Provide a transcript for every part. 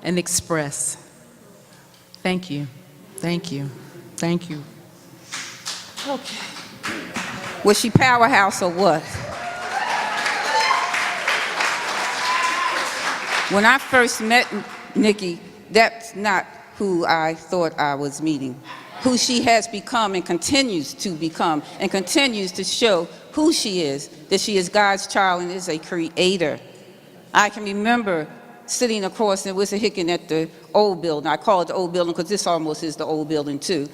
and express. Thank you. Thank you. Thank you. Okay. Was she powerhouse or what? When I first met Nikki, that's not who I thought I was meeting. Who she has become and continues to become and continues to show who she is, that she is God's child and is a creator. I can remember sitting across and Wissa Hicken at the old building. I call it the old building because this almost is the old building too.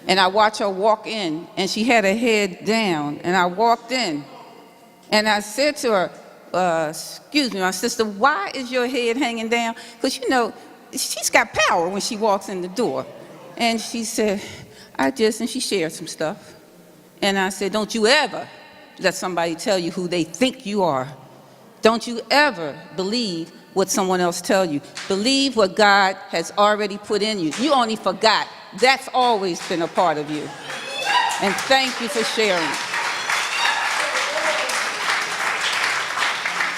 And I watched her walk in, and she had her head down, and I walked in, and I said to her, excuse me, my sister, why is your head hanging down? Because, you know, she's got power when she walks in the door. And she said, and she shared some stuff. And I said, don't you ever let somebody tell you who they think you are. Don't you ever believe what someone else tells you. Believe what God has already put in you. You only forgot. That's always been a part of you. And thank you for sharing.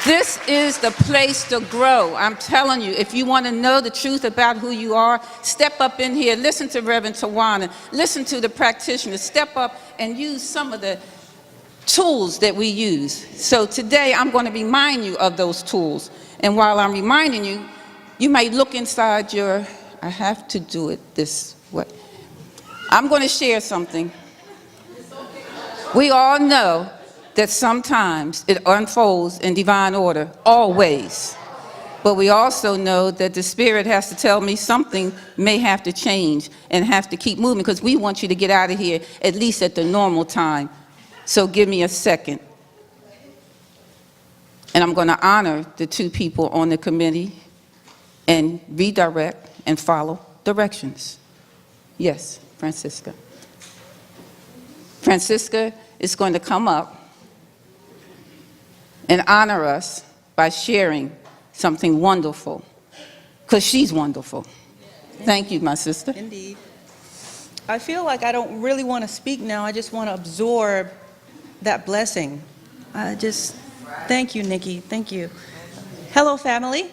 This is the place to grow. I'm telling you, if you want to know the truth about who you are, step up in here, listen to Reverend Tawana, listen to the practitioners, step up and use some of the tools that we use. So today I'm going to remind you of those tools. And while I'm reminding you, you may look inside your, I have to do it this way. I'm going to share something. We all know that sometimes it unfolds in divine order, always. But we also know that the Spirit has to tell me something may have to change and have to keep moving because we want you to get out of here at least at the normal time. So give me a second. And I'm going to honor the two people on the committee and redirect and follow directions. Yes, Francisca. Francisca is going to come up and honor us by sharing something wonderful, because she's wonderful. Thank you, my sister. Indeed. I feel like I don't really want to speak now. I just want to absorb that blessing. Thank you, Nikki. Thank you. Hello, family.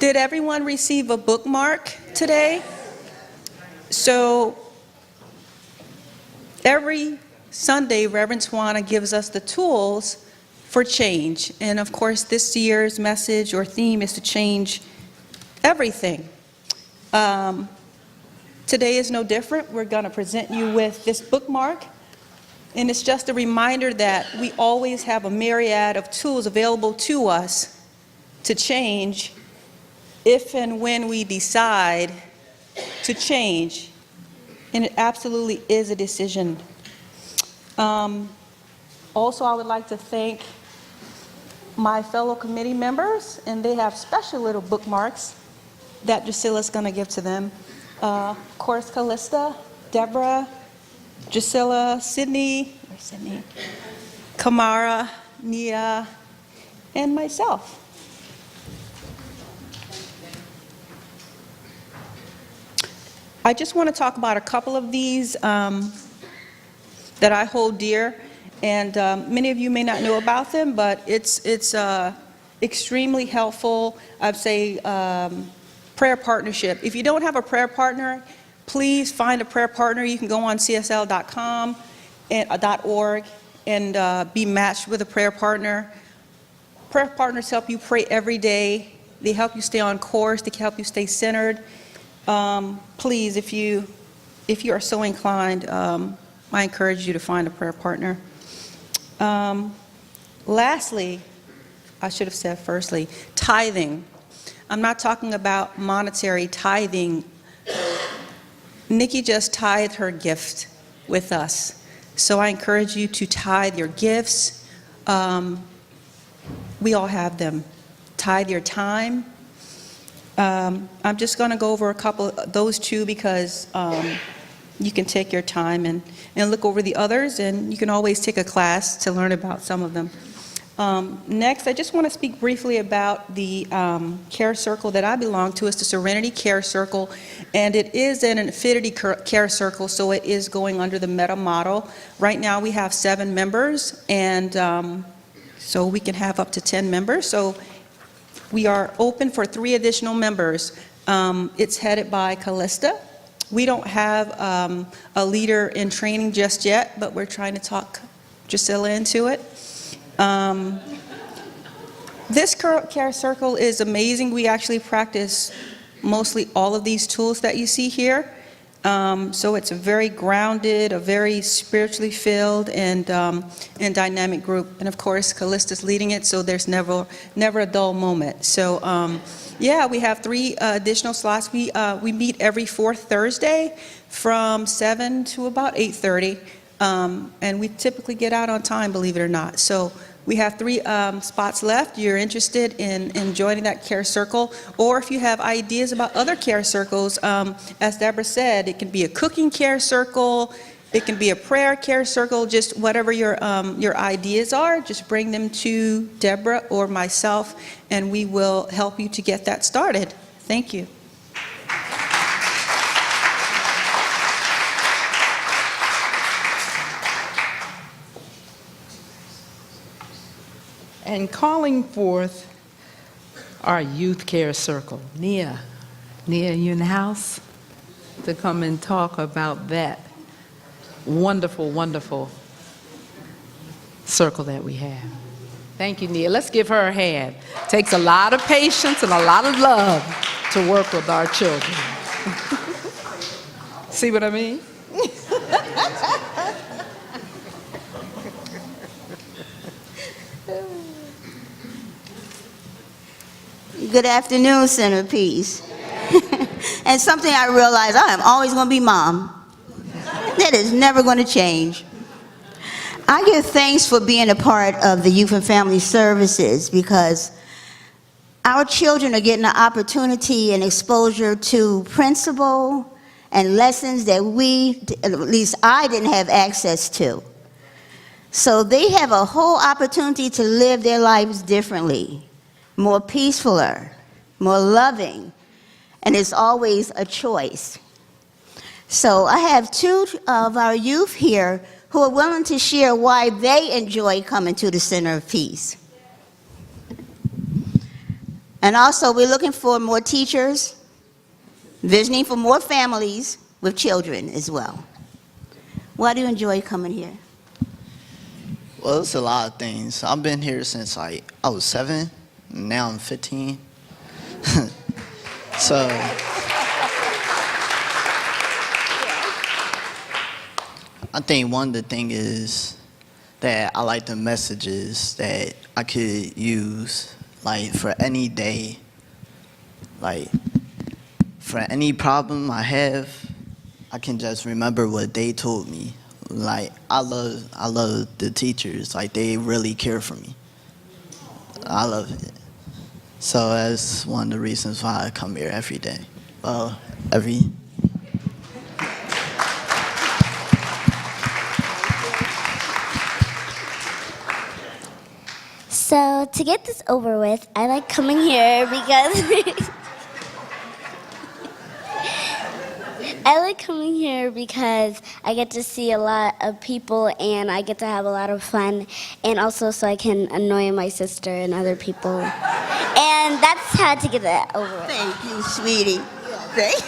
Did everyone receive a bookmark today? So every Sunday, Reverend Tawana gives us the tools for change. And of course, this year's message or theme is to change everything. Today is no different. We're going to present you with this bookmark. And it's just a reminder that we always have a myriad of tools available to us to change if and when we decide to change. And it absolutely is a decision. Also, I would like to thank my fellow committee members, and they have special little bookmarks that Drusilla's going to give to them. Of course, Callista, Deborah, Drusilla, Sydney, Kamara, Nia, and myself. I just want to talk about a couple of these that I hold dear, and many of you may not know about them, but it's extremely helpful. I'd say prayer partnership. If you don't have a prayer partner, please find a prayer partner. You can go on csl.com and .org and be matched with a prayer partner. Prayer partners help you pray every day. They help you stay on course. They can help you stay centered. Please, if you are so inclined, I encourage you to find a prayer partner. Lastly, I should have said firstly, tithing. I'm not talking about monetary tithing. Nikki just tithed her gift with us. So I encourage you to tithe your gifts. We all have them. Tithe your time. I'm just going to go over a couple of those two because you can take your time and look over the others, and you can always take a class to learn about some of them. Next, I just want to speak briefly about the care circle that I belong to. It's the Serenity Care Circle, and it is an Affinity Care Circle, so it is going under the Meta model. Right now we have 7 members, and so we can have up to 10 members. So We are open for 3 additional members. It's headed by Callista. We don't have a leader in training just yet, but we're trying to talk Drusilla into it. This Care Circle is amazing. We actually practice mostly all of these tools that you see here. So it's a very grounded, a very spiritually filled, and dynamic group. And of course, Callista's leading it, so there's never a dull moment. So yeah, we have 3 additional slots. We meet every 4th Thursday from 7 to about 8:30, and we typically get out on time, believe it or not. So we have 3 spots left. You're interested in joining that Care Circle, or if you have ideas about other Care Circles, as Deborah said, it can be a cooking Care Circle, it can be a prayer Care Circle, just whatever your ideas are, just bring them to Deborah or myself, and we will help you to get that started. Thank you. And calling forth our Youth Care Circle. Nia, you in the house? To come and talk about that wonderful, wonderful circle that we have. Thank you, Nia. Let's give her a hand. Takes a lot of patience and a lot of love to work with our children. See what I mean? Good afternoon, Centerpiece. And something I realized, I am always going to be mom. That is never going to change. I give thanks for being a part of the Youth and Family Services because our children are getting an opportunity and exposure to principle and lessons that we, at least I, didn't have access to. So they have a whole opportunity to live their lives differently, more peacefuler, more loving, and it's always a choice. So I have 2 of our youth here who are willing to share why they enjoy coming to the Center of Peace. And also, we're looking for more teachers, visioning for more families with children as well. Why do you enjoy coming here? Well, it's a lot of things. I've been here since I was 7. Now I'm 15. So I think one of the things is that I like the messages that I could use, like for any day, like for any problem I have, I can just remember what they told me. Like I love the teachers. Like they really care for me. I love it. So that's one of the reasons why I come here every day. Well, So to get this over with, I like coming here because I get to see a lot of people and I get to have a lot of fun, and also so I can annoy my sister and other people. And that's how to get that over with. Thank you, sweetie. Thank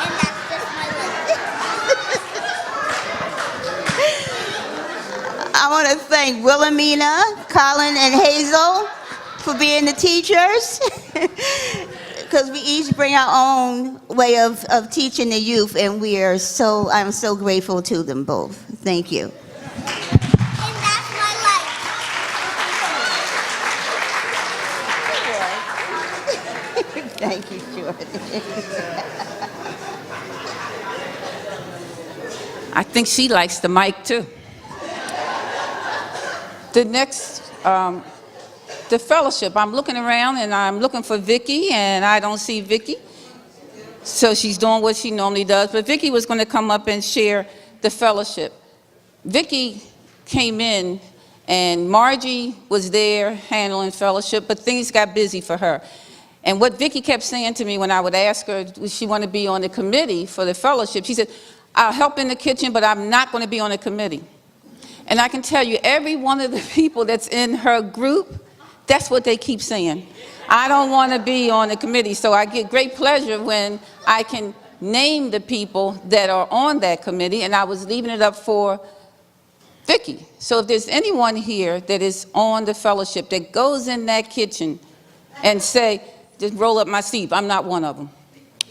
And that's just my list. I want to thank Wilhelmina, Colin, and Hazel for being the teachers, because we each bring our own way of teaching the youth, and I'm so grateful to them both. Thank you. And that's my life. Thank you, Jordan. I think she likes the mic too. The next, the fellowship. I'm looking around and I'm looking for Vicki, and I don't see Vicki. So she's doing what she normally does. But Vicki was going to come up and share the fellowship. Vicki came in, and Margie was there handling fellowship, but things got busy for her. And what Vicki kept saying to me when I would ask her, would she want to be on the committee for the fellowship? She said, I'll help in the kitchen, but I'm not going to be on the committee. And I can tell you, every one of the people that's in her group That's what they keep saying. I don't want to be on the committee, so I get great pleasure when I can name the people that are on that committee, and I was leaving it up for Vicki. So if there's anyone here that is on the fellowship that goes in that kitchen and say, just roll up my sleeve, I'm not one of them.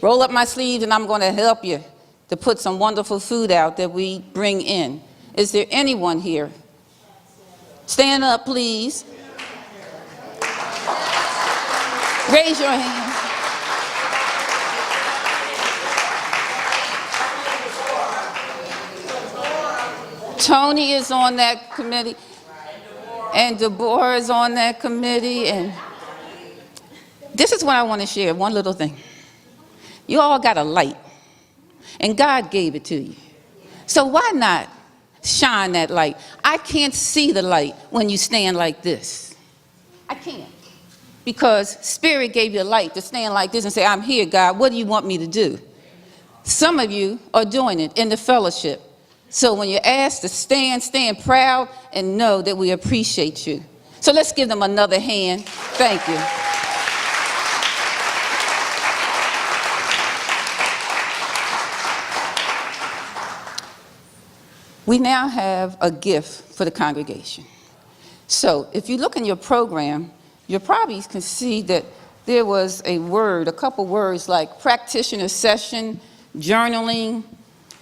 Roll up my sleeves and I'm going to help you to put some wonderful food out that we bring in. Is there anyone here? Stand up, please. Raise your hand. Tony is on that committee, and Deborah is on that committee, and this is what I want to share, one little thing. You all got a light, and God gave it to you. So why not shine that light? I can't see the light when you stand like this. I can't. Because Spirit gave you a light to stand like this and say, I'm here, God, what do you want me to do? Some of you are doing it in the fellowship. So when you're asked to stand, stand proud and know that we appreciate you. So let's give them another hand. Thank you. We now have a gift for the congregation. So if you look in your program, you probably can see that there was a word, a couple words like practitioner session, journaling,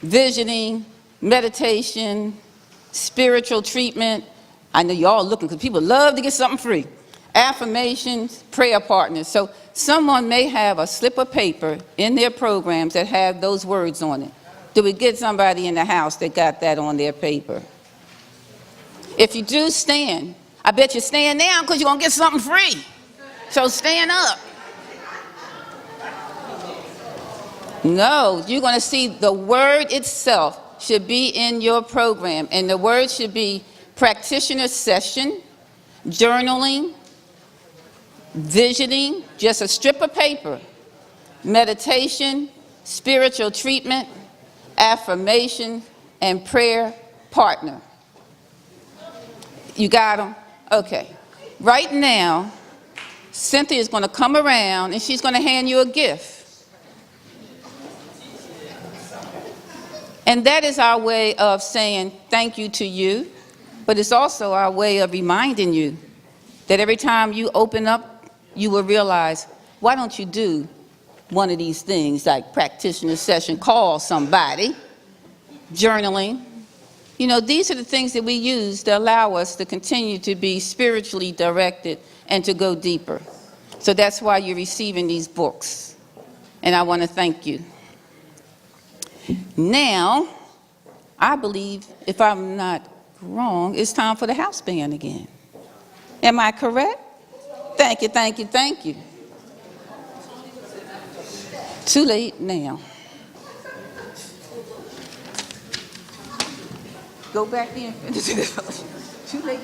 visioning, meditation, spiritual treatment. I know y'all looking because people love to get something free. Affirmations, prayer partners. So someone may have a slip of paper in their programs that have those words on it. Did we get somebody in the house that got that on their paper? If you do, stand. I bet you stand down because you're going to get something free. So stand up. No, you're going to see the word itself should be in your program. And the word should be practitioner session, journaling, visioning, just a strip of paper, meditation, spiritual treatment, affirmation, and prayer partner. You got them? Okay. Right now, Cynthia is going to come around and she's going to hand you a gift. And that is our way of saying thank you to you, but it's also our way of reminding you that every time you open up, you will realize, why don't you do one of these things like practitioner session, call somebody, journaling. You know, these are the things that we use to allow us to continue to be spiritually directed and to go deeper. So that's why you're receiving these books. And I want to thank you. Now, I believe, if I'm not wrong, it's time for the house band again. Am I correct? Thank you, thank you, thank you. Too late now. Go back in. Too late.